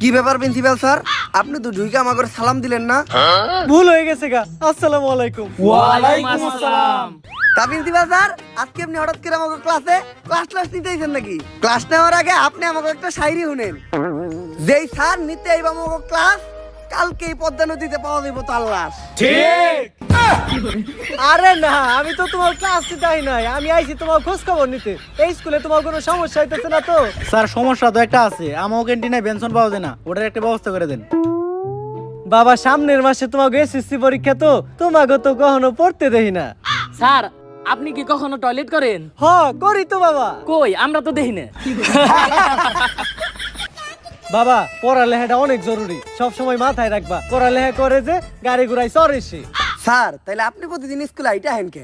কি ব্যাপার principal sir, আপনি তো ঢুইকে আমাকে সালাম দিলেন না? ভুল হয়ে গেছে গা। আসসালামু আলাইকুম। ওয়ালাইকুম আসসালাম। তা প্রিন্সিপাল স্যার, আজকে আপনি হঠাৎ করে আমাকে ক্লাস নিতেইছেন নাকি? ক্লাস নেওয়ার আগে আপনি আমাকে একটা শায়রি শুনেন। যেই স্যার নিতে আইবা আমাকে ক্লাস, কালকেই পদ্মা নদীতে পাওয়া যাইব তার লাশ। ঠিক। আরে না, আমি তো তোমার ক্লাস নিতেই নাই, আমি আইছি তোমার খোঁজ খবর নিতে। এই স্কুলে তোমার কোনো সমস্যা হইতেছে না তো? স্যার সমস্যা তো একটা আছে, আমার ক্যান্টিনে বেনশন পাওয়া যায় না, ওটার একটা ব্যবস্থা করে দেন। বাবা সামনের মাসে তোমাকে এসএসসি পরীক্ষা, তো তোমাকে তো কখনো পড়তে দেখি না। স্যার, আপনি কি কখনো টয়লেট করেন? হ, করি তো বাবা। কই, আমরা তো দেখি না। বাবা পড়ালেখাটা অনেক জরুরি, সব সময় মাথায় রাখবা। পড়ালেখা করে যে গাড়ি ঘুরাই চড়ে সে। স্যার, তাইলে আপনি প্রতিদিন স্কুলে আইটা হেন কে?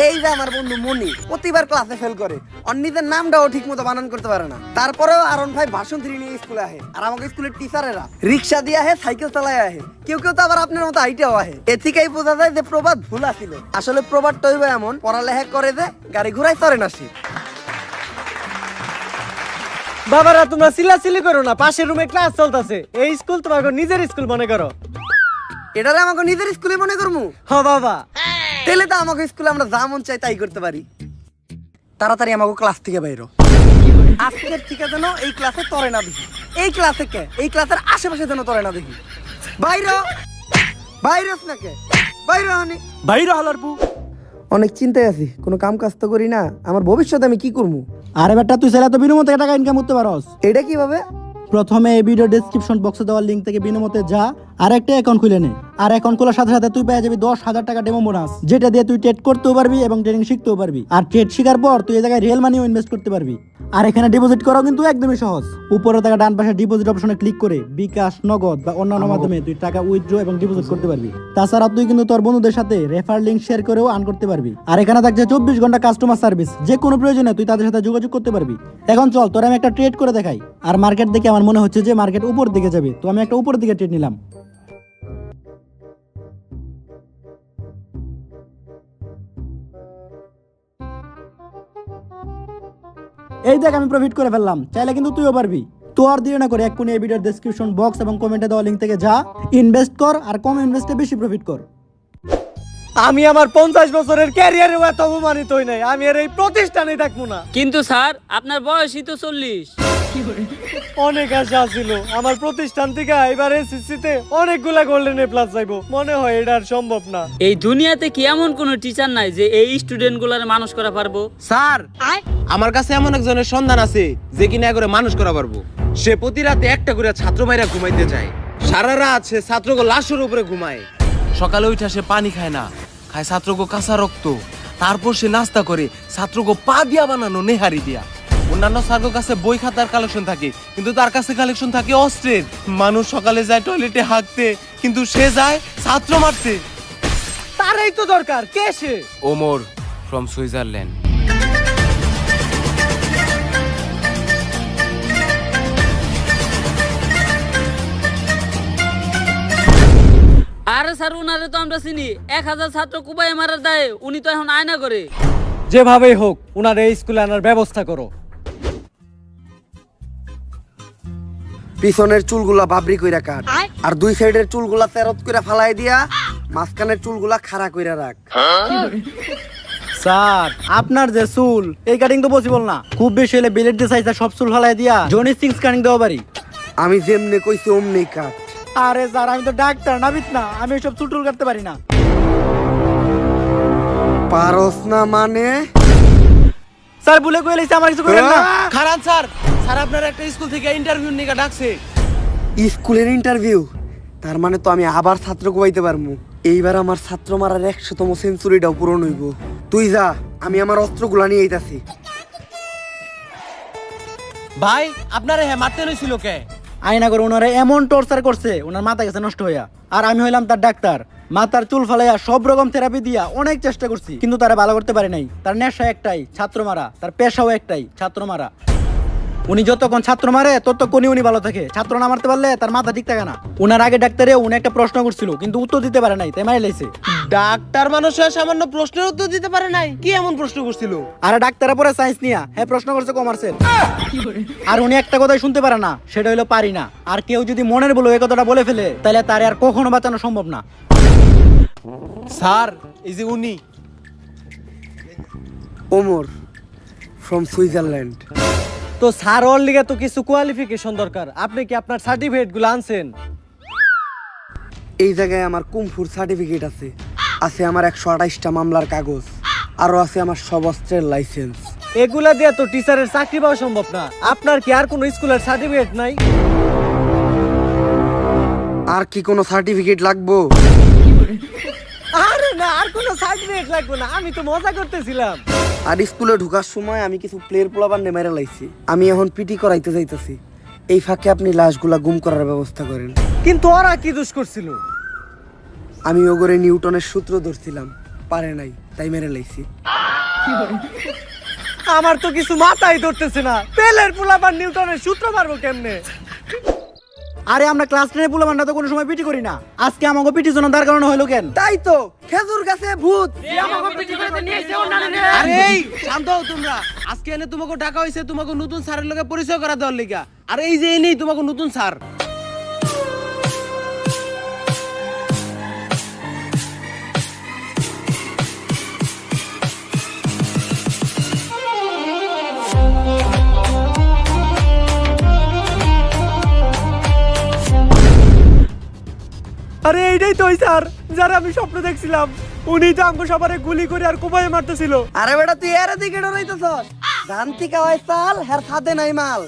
এই যে আমার বন্ধু মনি, প্রতিবার ক্লাসে ফেল করে, ওর নিজের নামটাও ঠিক মতো বানান করতে পারে না। তারপরেও আরন ভাই ভাষণ থ্রি নিয়ে স্কুলে আহে, আর আমাকে স্কুলের টিচারেরা রিক্সা দিয়ে আহে, সাইকেল চালায় আহে, কেউ কেউ তো আবার আপনার মতো আইটাও আহে। এ থেকেই বোঝা যায় যে প্রবাদ ভুল আছিল। আসলে প্রবাদটা হইবে এমন, পড়ালেখা করে যে গাড়ি ঘুরাই চড়ে না সে। বাবারা তোমরা চিল্লাচিল্লি করো না, পাশের রুমে ক্লাস চলতেছে। এই স্কুল তোমাকে নিজের স্কুল মনে করো। এটারে আমাকে নিজের স্কুলে মনে করবো? হ বাবা, তাহলে তো আমাকে স্কুলে আমরা যা মন চাই তাই করতে পারি। তাড়াতাড়ি আমাকে ক্লাস থেকে বাইরো। আজকের থেকে যেন এই ক্লাসে তরে না দেখি। এই ক্লাসে কে, এই ক্লাসের আশেপাশে যেন তরে না দেখি। বাইরো, বাইরস না কে, বাইরো হানি, বাইরে হলার পু। অনেক চিন্তায় আছি, কোনো কাম কাজ তো করি না। আমার ভবিষ্যতে আমি কি করবো? আরে বেটা, তুই সেটা তো বিনামূল্যে টাকা ইনকাম করতে পারস। এটা কিভাবে? প্রথমে এই ভিডিও ডেসক্রিপশন বক্সে দেওয়া লিংক থেকে বিনামূল্যে যা, আর একটা অ্যাকাউন্ট খুলে নে। আর অ্যাকাউন্ট খোলার সাথে সাথে তুই পেয়ে যাবি 10,000 টাকা ডেমো বোনাস, যেটা দিয়ে তুই ট্রেড করতেও পারবি এবং ট্রেডিং শিখতেও পারবি। আর ট্রেড শেখার পর তুই এই জায়গায় রিয়েল মানিও ইনভেস্ট করতে পারবি। আর এখানে ডিপোজিট করাও কিন্তু একদমই সহজ। উপরে থাকা ডান পাশে ডিপোজিট অপশনে ক্লিক করে বিকাশ, নগদ বা অন্যান্য মাধ্যমে তুই টাকা উইথড্র এবং ডিপোজিট করতে পারবি। তাছাড়া তুই কিন্তু তোর বন্ধুদের সাথে রেফার লিংক শেয়ার করেও আর্ন করতে পারবি। আর এখানে থাকছে 24 ঘন্টা কাস্টমার সার্ভিস, যে কোনো প্রয়োজনে তুই তাদের সাথে যোগাযোগ করতে পারবি। এখন চল তোর আমি একটা ট্রেড করে দেখাই। আর মার্কেট দেখে আমার মনে হচ্ছে যে মার্কেট উপর দিকে যাবে, তো আমি একটা উপর দিকে ট্রেড নিলাম। এই দেখ আমি প্রফিট করে ফেললাম, চাইলে কিন্তু তুইও পারবি। তো আর দেরি না করে এক্ষুনি এই ভিডিওর ডেসক্রিপশন বক্স এবং কমেন্টে দেওয়া লিংক থেকে যা, ইনভেস্ট কর আর কম ইনভেস্টে বেশি প্রফিট কর। আমি আমার 50 বছরের ক্যারিয়ারে এত অপমানিত হই নাই, আমি আর এই প্রতিষ্ঠানে থাকবো না। কিন্তু স্যার, আপনার বয়সই তো 40। অনেক আশা ছিল আমার প্রতিষ্ঠান থেকে এবার এসএসসি তে অনেকগুলা গোল্ডেন এ প্লাস চাইবো, মনে হয় এটা আর সম্ভব না। এই দুনিয়াতে কি এমন কোন টিচার নাই যে এই স্টুডেন্ট গুলার মানুষ করা পারবো? স্যার, আমার কাছে এমন একজনের সন্ধান আছে যে কিনা করে মানুষ করা পারবো। সে প্রতি রাতে একটা করে ছাত্র ভাইরা ঘুমাইতে যায়, সারা রাত সে ছাত্রকে লাশের উপরে ঘুমায়। সকালে উঠে সে পানি খায় না, খায় ছাত্রকে কাঁচা রক্ত। তারপর সে নাস্তা করে ছাত্রকে পা দিয়া বানানো নেহারি দিয়া। অন্যান্য স্যারের কাছে বই খাতার কালেকশন থাকে, কিন্তু তার কাছে কালেকশন থাকে অস্ত্রের। মানুষ সকালে যায় টয়লেটে হাঁকতে, কিন্তু সে যায় ছাত্র মারতে। তারই তো দরকার। কে সে? Omar from Switzerland. আরে স্যার, উনারে তো আমরা চিনি। 1000 ছাত্র কুবাই মারার দায়ে উনি তো এখন আয়না করে। যেভাবেই হোক উনার এই স্কুলে আনার ব্যবস্থা করো। পিছনের চুলগুলা বাবরি কইরা কাট, আর দুই সাইডের চুলগুলা তেরত কইরা ফালাই দিয়া, মাঝখানের চুলগুলা খাড়া কইরা রাখ। স্যার, আপনার যে চুল, এই কাটিং তো পসিবল না। খুব বেশি হলে বিলেট দিয়ে সাইজটা সব চুল ফালাই দিয়া জনি সিক্স কাটিং দেওয়া পারি। আমি যেমনে কইছি অমনি কাট। আরে স্যার, আমি তো ডাক্তার নাবিত না, আমি সব চুল টুল কাটতে পারি না। পারস না মানে? স্যার ভুলে কই লাইছে, আমার কিছু করেন না। খারান স্যার, স্যার আপনার একটা স্কুল থেকে ইন্টারভিউ নিয়ে ডাকছে। স্কুলের ইন্টারভিউ? তার মানে তো আমি আবার ছাত্র কুবাইতে পারবো। এইবার আমার ছাত্র মারার 100তম সেঞ্চুরিটাও পূরণ হইব। তুই যা, আমি আমার অস্ত্রগুলা নিয়ে আইতাছি। ভাই, আপনারে হ্যাঁ মারতে নইছিল কে? আয়না করে ওনারা এমন টর্চার করছে, ওনার মাথা গেছে নষ্ট হইয়া। আর আমি হইলাম তার ডাক্তার, মাথার চুল ফালাইয়া সব রকম থেরাপি দিয়া অনেক চেষ্টা করছি, কিন্তু তারা ভালো করতে পারে নাই। তার নেশা একটাই, ছাত্র মারা। তার পেশাও একটাই, ছাত্র মারা। উনি যতক্ষণ ছাত্র মারে ততক্ষণই উনি ভালো থাকে। ছাত্র না মারতে পারলে তার মাথা ঠিক থাকে না। উনার আগে ডাক্তারে উনি একটা প্রশ্ন করছিল, কিন্তু উত্তর দিতে পারে নাই, তাই মারি লাইছে। ডাক্তার মানুষ হয়ে সামান্য প্রশ্নের উত্তর দিতে পারে নাই, কি এমন প্রশ্ন করছিল? আরে ডাক্তারের পরে সায়েন্স নিয়া হ্যাঁ প্রশ্ন করছে কমার্সের। আর উনি একটা কথাই শুনতে পারে না, সেটা হলো পারি না। আর কেউ যদি মনের বলে এই কথাটা বলে ফেলে তাহলে তারে আর কখনো বাঁচানো সম্ভব না। স্যার এই যে উনি ওমর ফ্রম সুইজারল্যান্ড। তো স্যার ওর লিগে তো কিছু কোয়ালিফিকেশন দরকার, আপনি কি আপনার সার্টিফিকেট গুলো আনছেন? এই জায়গায় আমার কুমফুর সার্টিফিকেট আছে, আছে আমার 128টা মামলার কাগজ, আরো আছে আমার সব অস্ত্রের লাইসেন্স। এগুলা দিয়ে তো টিচারের চাকরি পাওয়া সম্ভব না। আপনার কি আর কোনো স্কুলের সার্টিফিকেট নাই? আর কি কোনো সার্টিফিকেট লাগবো? আরে না, আর কোনো সার্টিফিকেট লাগবে না, আমি তো মজা করতেছিলাম। আর স্কুলে ঢোকার সময় আমি কিছু প্লেয়ার পোলাবার নেমেরে লাইছি, আমি এখন পিটি করাইতে যাইতেছি। এই ফাঁকে আপনি লাশগুলা গুম করার ব্যবস্থা করেন। কিন্তু ওরা কি দোষ করছিল? আমি ওগরে নিউটনের সূত্র ধরছিলাম, পারে নাই, তাই মেরে লাইছি। আমার তো কিছু মাথায় ধরতেছে না, পেলের পোলাপান নিউটনের সূত্র মারবো কেমনে? আরে আমরা ক্লাস 10 এর পোলাপানরা তো কোনো সময় পিটি করি না, আজকে আমাকে পিটির জন্য দাঁড় করানো হলো কেন? তাই তো খেজুর গাছে ভূত। আরে এই শান্ত হও তোমরা। আজকে এনে তোমাকে ডাকা হইছে তোমাকে নতুন স্যারের লগে পরিচয় করা দেওয়ার লিগা। আর এই যে এনেই তোমাকে নতুন স্যার। আরে এইটাই তো ওই স্যার যারা আমি স্বপ্ন দেখছিলাম, উনি তো আমাকে সবারে গুলি করে আর কোপায় মারতেছিল। আরে বেটা তুই এর দিকে ডরাইতেছস? জানতি কাওয়াই চাল হের সাথে নাই মাল।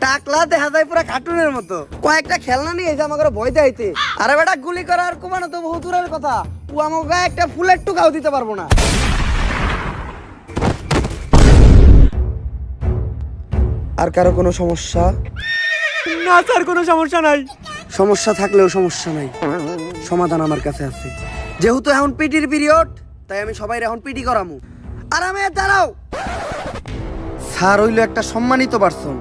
টাকলা দেখা যায় পুরা কার্টুনের মতো। কয়েকটা খেলনা নিয়ে এসে আমাকে ভয় দেখাইতে। আরে বেটা গুলি করা আর কোপানো তো বহু দূরের কথা, ও আমাকে গায়ে একটা ফুলের টুকাও দিতে পারবো না। আর কারো কোনো সমস্যা? না স্যার, কোনো সমস্যা নাই। সমস্যা থাকলেও সমস্যা নাই, সমাধান আমার কাছে আছে। যেহেতু এখন পিটির পিরিয়ড, তাই আমি সবাই এখন পিটি করামু। আরামে দাঁড়াও। স্যার হইলো একটা সম্মানিত পারসন,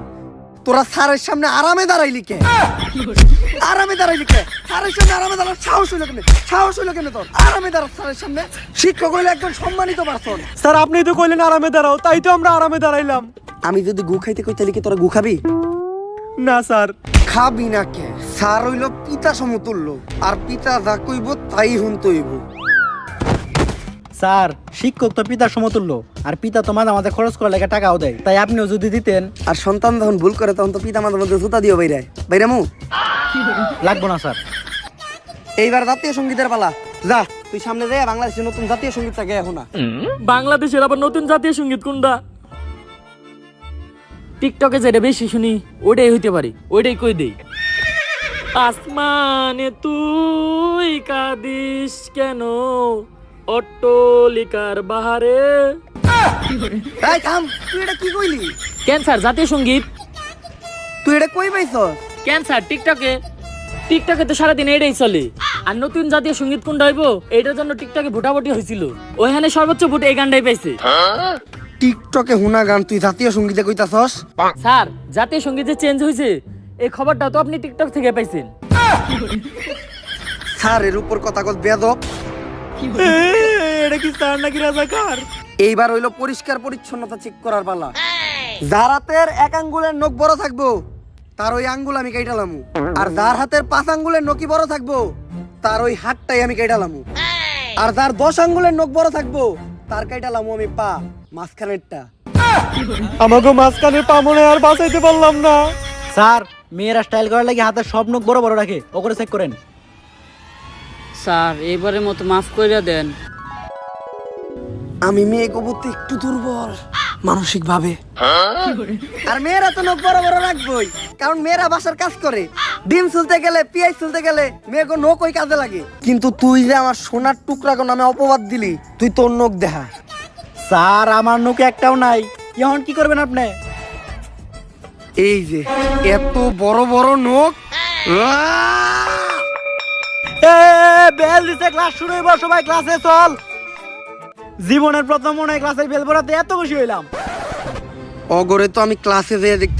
তোরা স্যারের সামনে আরামে দাঁড়াইলি কে? আরামে দাঁড়াইলি কে? স্যারের সামনে আরামে দাঁড়ার সাহস হইলো কেন? সাহস হইলো কেন তোর? আরামে দাঁড়া স্যারের সামনে। শিক্ষক হইলো একজন সম্মানিত পারসন। স্যার আপনি তো কইলেন আরামে দাঁড়াও, তাই তো আমরা আরামে দাঁড়াইলাম। আমি যদি গু খাইতে কই তাহলে কি তোরা গু খাবি? না স্যার। খাবি না কে? স্যার হইলো পিতা সমতুল্য, আর পিতা যা কইব তাই হুনতে হইব। স্যার শিক্ষক তো পিতার সমতুল্য, আর পিতা তো মাঝে মাঝে খরচ করার লেগে টাকাও দেয়, তাই আপনিও যদি দিতেন। আর সন্তান যখন ভুল করে তখন তো পিতা মাতার মধ্যে জুতা দিও বাইরামু। লাগবো না স্যার। এইবার জাতীয় সঙ্গীতের পালা, যা তুই সামনে যাই বাংলাদেশের নতুন জাতীয় সঙ্গীতটা গে এখন। বাংলাদেশের আবার নতুন জাতীয় সঙ্গীত কোনটা? টিকটকে যেটা বেশি শুনি ওটাই হইতে পারে, ওইটাই কই দেই। আসমানে তুই কাঁদিস কেন, অট্টলিকার বাহারে। এই থাম, তুই এটা কি কইলি? ক্যান্সার জাতীয় সঙ্গীত। তুই এটা কই পাইছস? ক্যান্সার টিকটকে। টিকটকে তো সারাদিন এটাই চলে। আর নতুন জাতীয় সঙ্গীত কোনটা হইব এটার জন্য টিকটকে ভোটাভুটি হয়েছিল, ওইখানে সর্বোচ্চ ভোট এই গানটাই পাইছে। টিকটকে হুনা গান তুই জাতীয় সঙ্গীতে কইতাছস? স্যার জাতীয় সঙ্গীত যে চেঞ্জ হয়েছে এই খবরটা তো আপনি টিকটক থেকে পাইছেন। স্যার এর উপর কথা কস বেয়াদব। এটা কি স্যার নাকি রাজাকার? এইবার হইলো পরিষ্কার পরিচ্ছন্নতা চেক করার পালা। যার হাতের এক আঙ্গুলের নখ বড় থাকবো তার ওই আঙ্গুল আমি কাইটালামু, আর যার হাতের 5 আঙ্গুলের নখি বড় থাকবো তার ওই হাতটাই আমি কাইটালামু, আর যার 10 আঙ্গুলের নখ বড় থাকবো তার কাইটালামু আমি পা মাঝখানেরটা। আমাকে মাঝখানে পা মনে আর বাঁচাইতে পারলাম না। স্যার মেয়েরা স্টাইল করার লাগে হাতের সব নখ বড় বড় রাখে, ওগুলো চেক করেন। স্যার এবারের মতো মাফ কইরা দেন। আমি মেয়ে কবুতে একটু দুর্বল মানসিক ভাবে। আর মেয়েরা তো নখ বড় বড় রাখবই, কারণ মেয়েরা বাসার কাজ করে। ডিম চুলতে গেলে, পেঁয়াজ চুলতে গেলে মেয়েকে নখ ওই কাজে লাগে। কিন্তু তুই যে আমার সোনার টুকরা কোন নামে অপবাদ দিলি, তুই তোর নখ দেখা। স্যার আমার নখ একটাও নাই, এখন কি করবেন আপনি? এই যে এত বড় বড় নখ। বেল দিছে, ক্লাস শুরু হইব, সবাই ক্লাসে চল। জীবনের প্রথম মনে হয় ক্লাসের বেল পড়াতে এত খুশি হইলাম। অগরে তো আমি ক্লাসে যেয়ে দেখতে